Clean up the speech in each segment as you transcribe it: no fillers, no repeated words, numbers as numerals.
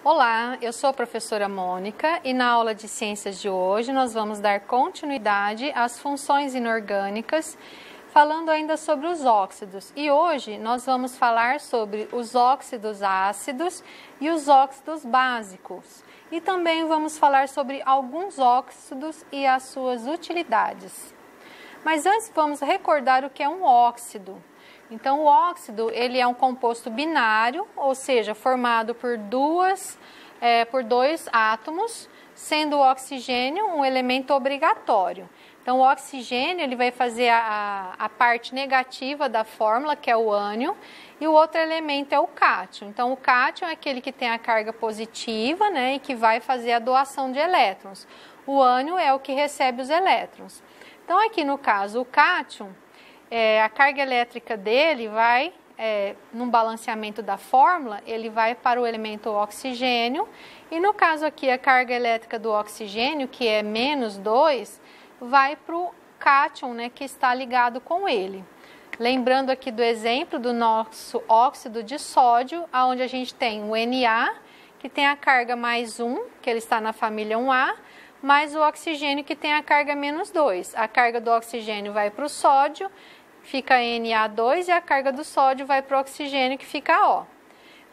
Olá, eu sou a professora Mônica e na aula de ciências de hoje nós vamos dar continuidade às funções inorgânicas, falando ainda sobre os óxidos. E hoje nós vamos falar sobre os óxidos ácidos e os óxidos básicos. E também vamos falar sobre alguns óxidos e as suas utilidades. Mas antes vamos recordar o que é um óxido. Então, o óxido ele é um composto binário, ou seja, formado por dois átomos, sendo o oxigênio um elemento obrigatório. Então, o oxigênio ele vai fazer a parte negativa da fórmula, que é o ânion, e o outro elemento é o cátion. Então, o cátion é aquele que tem a carga positiva, né, e que vai fazer a doação de elétrons. O ânion é o que recebe os elétrons. Então, aqui no caso, o cátion, a carga elétrica dele vai, no balanceamento da fórmula, ele vai para o elemento oxigênio, e no caso aqui a carga elétrica do oxigênio, que é menos 2, vai para o cátion, né, que está ligado com ele. Lembrando aqui do exemplo do nosso óxido de sódio, onde a gente tem o Na, que tem a carga mais 1, que ele está na família 1A, mais o oxigênio que tem a carga menos 2. A carga do oxigênio vai para o sódio, fica Na2, e a carga do sódio vai para o oxigênio, que fica O.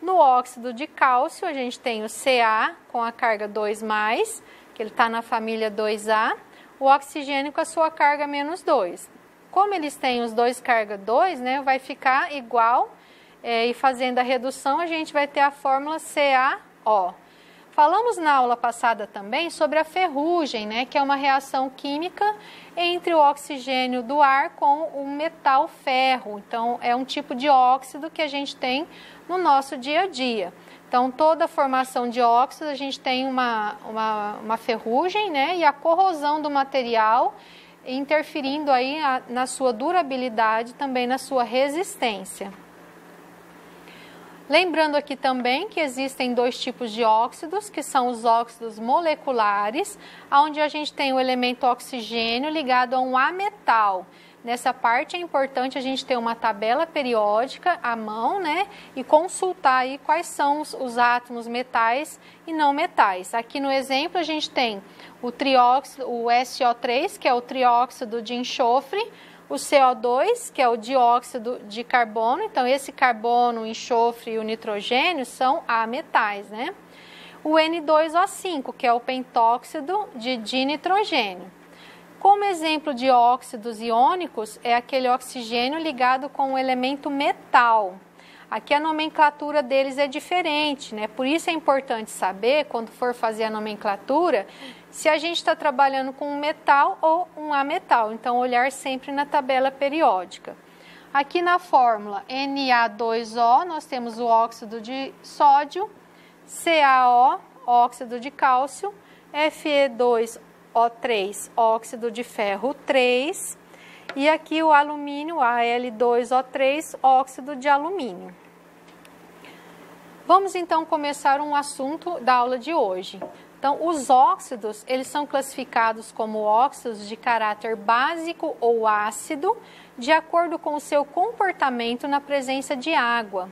No óxido de cálcio, a gente tem o Ca com a carga 2+, que ele está na família 2A, o oxigênio com a sua carga menos 2. Como eles têm os dois carga 2, né, vai ficar igual, e fazendo a redução, a gente vai ter a fórmula CaO. Falamos na aula passada também sobre a ferrugem, né, que é uma reação química entre o oxigênio do ar com o metal ferro. Então, é um tipo de óxido que a gente tem no nosso dia a dia. Então, toda a formação de óxido, a gente tem uma ferrugem, né, e a corrosão do material interferindo aí na sua durabilidade, também na sua resistência. Lembrando aqui também que existem dois tipos de óxidos, que são os óxidos moleculares, onde a gente tem o elemento oxigênio ligado a um ametal. Nessa parte é importante a gente ter uma tabela periódica à mão, né, e consultar aí quais são os átomos metais e não metais. Aqui no exemplo a gente tem o trióxido, o SO3, que é o trióxido de enxofre, o CO2, que é o dióxido de carbono. Então, esse carbono, o enxofre e o nitrogênio são ametais, né? O N2O5, que é o pentóxido de dinitrogênio. Como exemplo de óxidos iônicos, é aquele oxigênio ligado com o elemento metal. Aqui a nomenclatura deles é diferente, né? Por isso é importante saber, quando for fazer a nomenclatura, se a gente está trabalhando com um metal ou um ametal. Então, olhar sempre na tabela periódica. Aqui na fórmula Na2O, nós temos o óxido de sódio, CaO, óxido de cálcio, Fe2O3, óxido de ferro 3, e aqui o alumínio, Al2O3, óxido de alumínio. Vamos então começar um assunto da aula de hoje. Então, os óxidos, eles são classificados como óxidos de caráter básico ou ácido, de acordo com o seu comportamento na presença de água.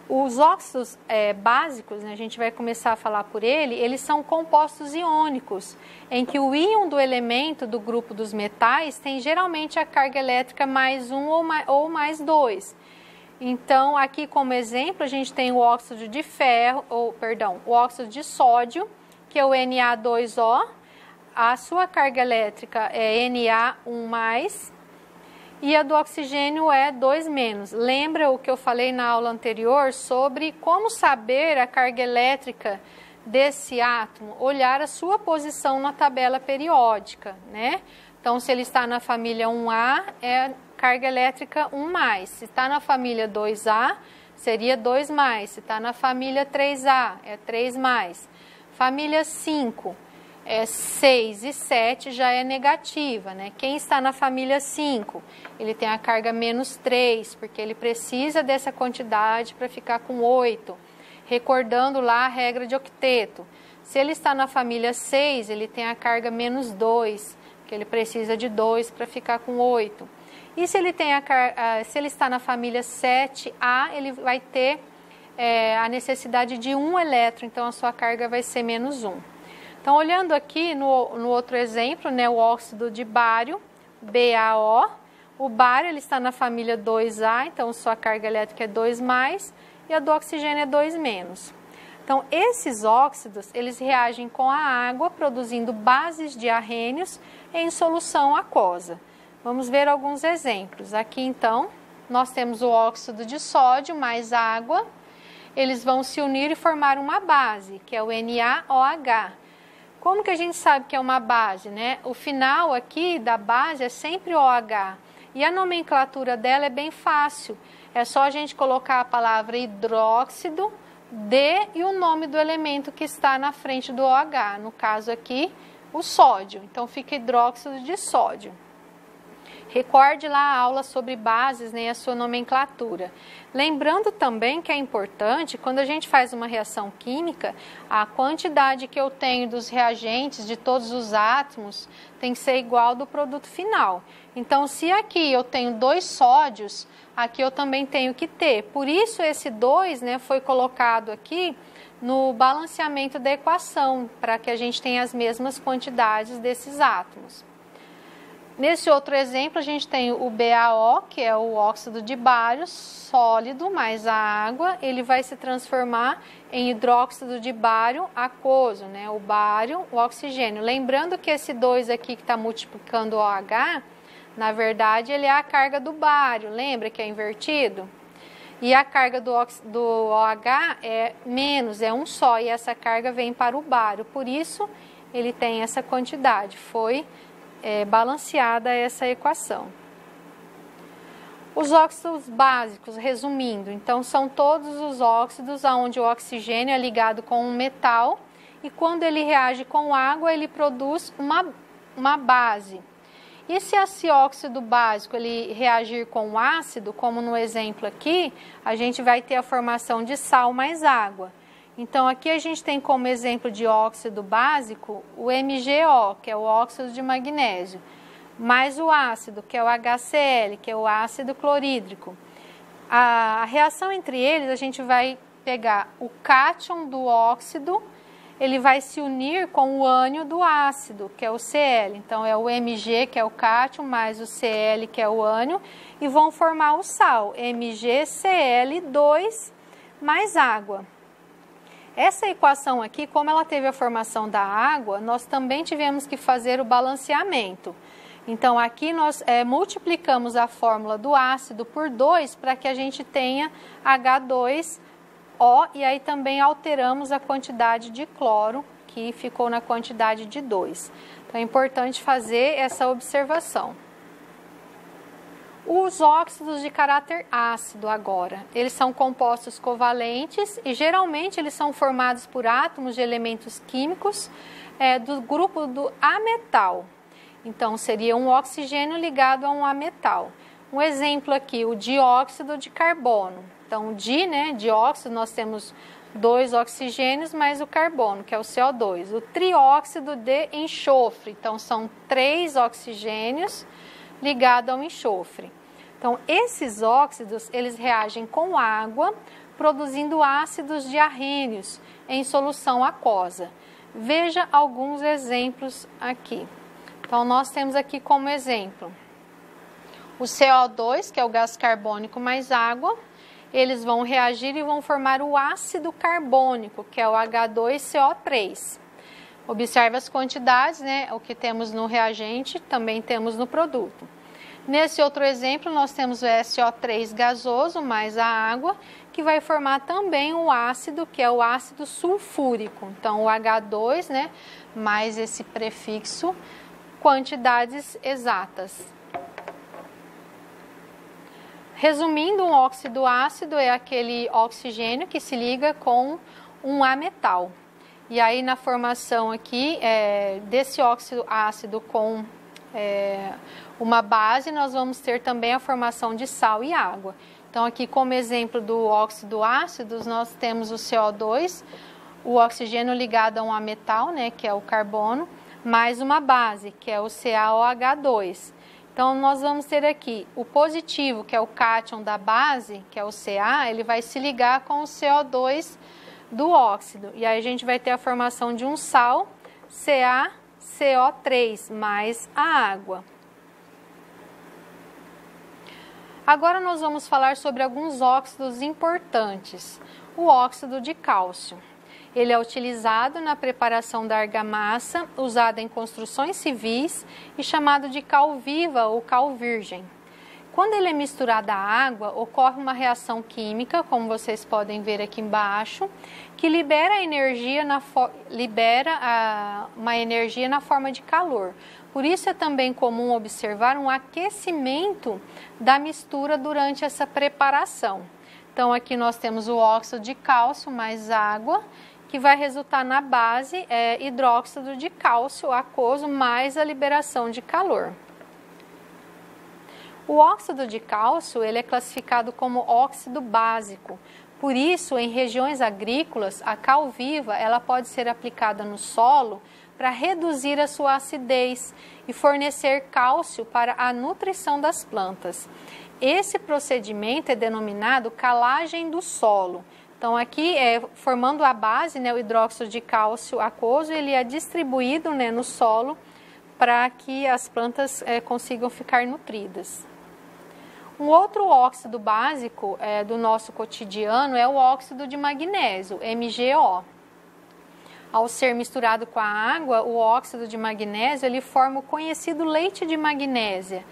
Os óxidos básicos, né, a gente vai começar a falar por eles são compostos iônicos, em que o íon do elemento do grupo dos metais tem geralmente a carga elétrica mais 1 ou mais 2. Então, aqui como exemplo, a gente tem o óxido de o óxido de sódio, que é o Na2O, a sua carga elétrica é Na1+, e a do oxigênio é 2-. Lembra o que eu falei na aula anterior sobre como saber a carga elétrica desse átomo? Olhar a sua posição na tabela periódica, né? Então, se ele está na família 1A, é carga elétrica 1+. Se está na família 2A, seria 2+. Se está na família 3A, é 3+. Família 5, 6 e 7 já é negativa, né? Quem está na família 5, ele tem a carga menos 3, porque ele precisa dessa quantidade para ficar com 8, recordando lá a regra de octeto. Se ele está na família 6, ele tem a carga menos 2, porque ele precisa de 2 para ficar com 8. E se ele está na família 7A, ele vai ter a necessidade de um elétron, então a sua carga vai ser menos 1. Então, olhando aqui no outro exemplo, né, o óxido de bário, BaO, o bário ele está na família 2A, então sua carga elétrica é 2+, e a do oxigênio é 2-. Então, esses óxidos, eles reagem com a água, produzindo bases de diarrênios em solução aquosa. Vamos ver alguns exemplos. Aqui, então, nós temos o óxido de sódio mais água. Eles vão se unir e formar uma base, que é o NaOH. Como que a gente sabe que é uma base, né? O final aqui da base é sempre OH. E a nomenclatura dela é bem fácil. É só a gente colocar a palavra hidróxido de e o nome do elemento que está na frente do OH. No caso aqui, o sódio. Então, fica hidróxido de sódio. Recorde lá a aula sobre bases, né, e a sua nomenclatura. Lembrando também que é importante, quando a gente faz uma reação química, a quantidade que eu tenho dos reagentes, de todos os átomos, tem que ser igual do produto final. Então, se aqui eu tenho 2 sódios, aqui eu também tenho que ter. Por isso, esse 2, né, foi colocado aqui no balanceamento da equação, para que a gente tenha as mesmas quantidades desses átomos. Nesse outro exemplo, a gente tem o BaO, que é o óxido de bário sólido mais a água. Ele vai se transformar em hidróxido de bário aquoso, né? O bário, o oxigênio. Lembrando que esse 2 aqui que está multiplicando o OH, na verdade, ele é a carga do bário. Lembra que é invertido? E a carga do OH é menos, é um só. E essa carga vem para o bário. Por isso, ele tem essa quantidade. Foi balanceada essa equação. Os óxidos básicos, resumindo, então são todos os óxidos onde o oxigênio é ligado com um metal e quando ele reage com água ele produz uma base. E se esse óxido básico ele reagir com ácido, como no exemplo aqui, a gente vai ter a formação de sal mais água. Então, aqui a gente tem como exemplo de óxido básico o MgO, que é o óxido de magnésio, mais o ácido, que é o HCl, que é o ácido clorídrico. A reação entre eles, a gente vai pegar o cátion do óxido, ele vai se unir com o ânion do ácido, que é o Cl. Então, é o Mg, que é o cátion, mais o Cl, que é o ânion, e vão formar o sal, MgCl2 mais água. Essa equação aqui, como ela teve a formação da água, nós também tivemos que fazer o balanceamento. Então, aqui nós multiplicamos a fórmula do ácido por 2 para que a gente tenha H2O e aí também alteramos a quantidade de cloro, que ficou na quantidade de 2. Então, é importante fazer essa observação. Os óxidos de caráter ácido agora, eles são compostos covalentes e geralmente eles são formados por átomos de elementos químicos do grupo do ametal. Então, seria um oxigênio ligado a um ametal. Um exemplo aqui, o dióxido de carbono. Então, dióxido, nós temos 2 oxigênios mais o carbono, que é o CO2. O trióxido de enxofre, então são 3 oxigênios ligado ao enxofre. Então, esses óxidos, eles reagem com água, produzindo ácidos diarrênios em solução aquosa. Veja alguns exemplos aqui. Então, nós temos aqui como exemplo o CO2, que é o gás carbônico mais água. Eles vão reagir e vão formar o ácido carbônico, que é o H2CO3. Observe as quantidades, né? O que temos no reagente, também temos no produto. Nesse outro exemplo, nós temos o SO3 gasoso mais a água, que vai formar também o ácido, que é o ácido sulfúrico. Então, o H2, né, mais esse prefixo, quantidades exatas. Resumindo, um óxido ácido é aquele oxigênio que se liga com um ametal. E aí, na formação aqui desse óxido ácido com uma base, nós vamos ter também a formação de sal e água. Então, aqui como exemplo do óxido ácido, nós temos o CO2, o oxigênio ligado a um ametal, né, que é o carbono, mais uma base, que é o CaOH2. Então, nós vamos ter aqui o positivo, que é o cátion da base, que é o Ca, ele vai se ligar com o CO2 do óxido. E aí a gente vai ter a formação de um sal, CaCO3, mais a água. Agora nós vamos falar sobre alguns óxidos importantes. O óxido de cálcio. Ele é utilizado na preparação da argamassa, usada em construções civis e chamado de cal viva ou cal virgem. Quando ele é misturado à água, ocorre uma reação química, como vocês podem ver aqui embaixo, que libera uma energia na forma de calor. Por isso é também comum observar um aquecimento da mistura durante essa preparação. Então aqui nós temos o óxido de cálcio mais água, que vai resultar na base hidróxido de cálcio aquoso mais a liberação de calor. O óxido de cálcio ele é classificado como óxido básico. Por isso, em regiões agrícolas, a cal viva ela pode ser aplicada no solo para reduzir a sua acidez e fornecer cálcio para a nutrição das plantas. Esse procedimento é denominado calagem do solo. Então aqui, formando a base, o hidróxido de cálcio aquoso, ele é distribuído no solo para que as plantas consigam ficar nutridas. Um outro óxido básico do nosso cotidiano é o óxido de magnésio, MgO. Ao ser misturado com a água, o óxido de magnésio ele forma o conhecido leite de magnésia,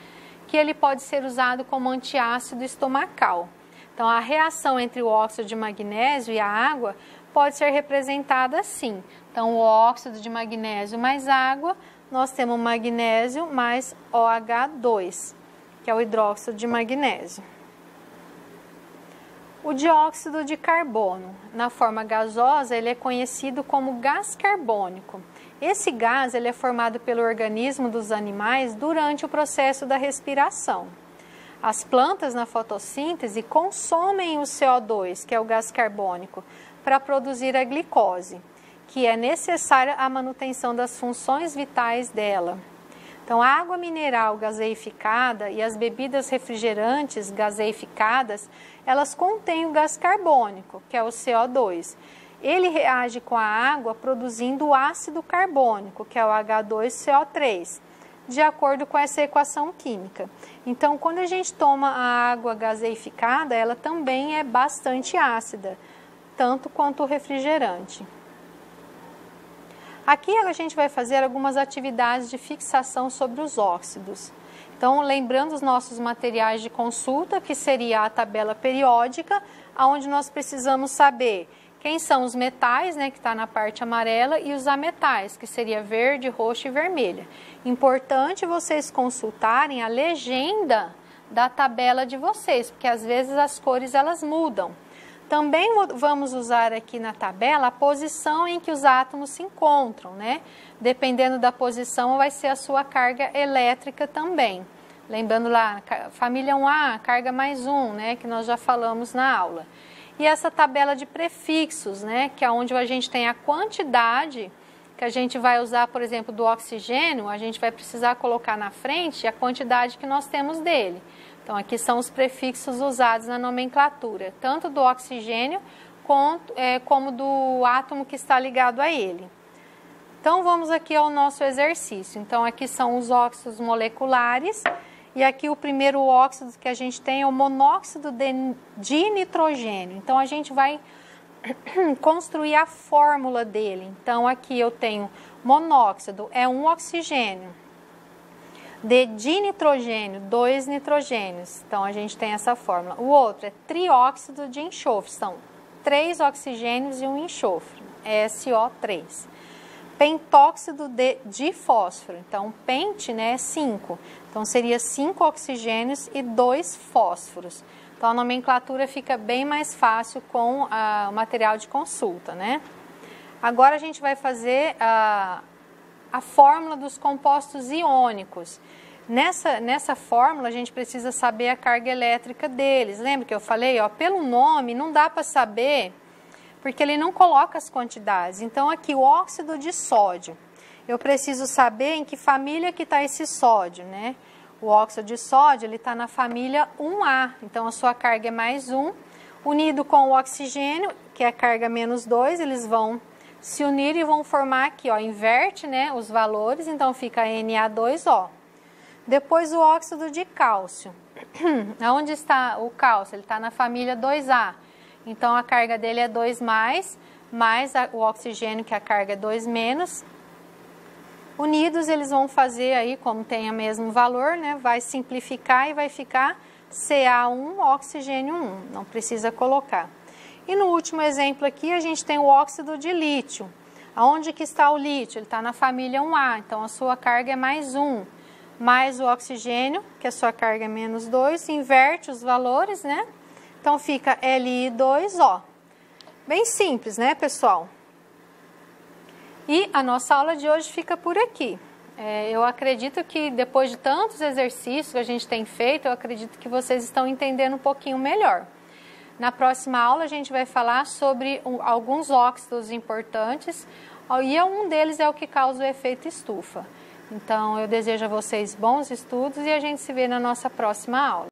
que ele pode ser usado como antiácido estomacal. Então, a reação entre o óxido de magnésio e a água pode ser representada assim. Então, o óxido de magnésio mais água, nós temos magnésio mais OH2, que é o hidróxido de magnésio. O dióxido de carbono, na forma gasosa, ele é conhecido como gás carbônico. Esse gás ele é formado pelo organismo dos animais durante o processo da respiração. As plantas na fotossíntese consomem o CO2, que é o gás carbônico, para produzir a glicose, que é necessária à manutenção das funções vitais dela. Então, a água mineral gaseificada e as bebidas refrigerantes gaseificadas, elas contêm o gás carbônico, que é o CO2. Ele reage com a água produzindo o ácido carbônico, que é o H2CO3, de acordo com essa equação química. Então, quando a gente toma a água gaseificada, ela também é bastante ácida, tanto quanto o refrigerante. Aqui a gente vai fazer algumas atividades de fixação sobre os óxidos. Então, lembrando os nossos materiais de consulta, que seria a tabela periódica, onde nós precisamos saber quem são os metais, que está na parte amarela, e os ametais, que seria verde, roxo e vermelha. Importante vocês consultarem a legenda da tabela de vocês, porque às vezes as cores elas mudam. Também vamos usar aqui na tabela a posição em que os átomos se encontram, Dependendo da posição, vai ser a sua carga elétrica também. Lembrando lá, família 1A, carga mais 1, que nós já falamos na aula. E essa tabela de prefixos, que é onde a gente tem a quantidade que a gente vai usar, por exemplo, do oxigênio, a gente vai precisar colocar na frente a quantidade que nós temos dele. Então, aqui são os prefixos usados na nomenclatura, tanto do oxigênio como do átomo que está ligado a ele. Então, vamos aqui ao nosso exercício. Então, aqui são os óxidos moleculares, e aqui o primeiro óxido que a gente tem é o monóxido de nitrogênio. Então, a gente vai construir a fórmula dele. Então, aqui eu tenho monóxido, é um oxigênio. De dinitrogênio, 2 nitrogênios. Então, a gente tem essa fórmula. O outro é trióxido de enxofre. São 3 oxigênios e um enxofre, SO3. Pentóxido de fósforo. Então, pente, é 5. Então, seria 5 oxigênios e 2 fósforos. Então, a nomenclatura fica bem mais fácil com o material de consulta, Agora, a gente vai fazer a fórmula dos compostos iônicos. Nessa fórmula, a gente precisa saber a carga elétrica deles. Lembra que eu falei? Pelo nome, não dá para saber, porque ele não coloca as quantidades. Então, aqui, o óxido de sódio. Eu preciso saber em que família que está esse sódio, O óxido de sódio, ele está na família 1A, então a sua carga é mais 1. Unido com o oxigênio, que é a carga menos 2, eles vão se unir e vão formar aqui, ó, inverte, né, os valores, então fica Na2O. Depois o óxido de cálcio. Onde está o cálcio? Ele está na família 2A. Então a carga dele é 2+, mais o oxigênio, que a carga é 2-. Unidos eles vão fazer aí, como tem o mesmo valor, né, vai simplificar e vai ficar Ca1, oxigênio 1. Não precisa colocar. E no último exemplo aqui a gente tem o óxido de lítio. Aonde que está o lítio? Ele está na família 1A, então a sua carga é mais 1. Mais o oxigênio, que a sua carga é menos 2, inverte os valores, né? Então fica Li2O. Bem simples, né, pessoal? E a nossa aula de hoje fica por aqui. Eu acredito que depois de tantos exercícios que a gente tem feito, eu acredito que vocês estão entendendo um pouquinho melhor. Na próxima aula a gente vai falar sobre alguns óxidos importantes e um deles é o que causa o efeito estufa. Então eu desejo a vocês bons estudos e a gente se vê na nossa próxima aula.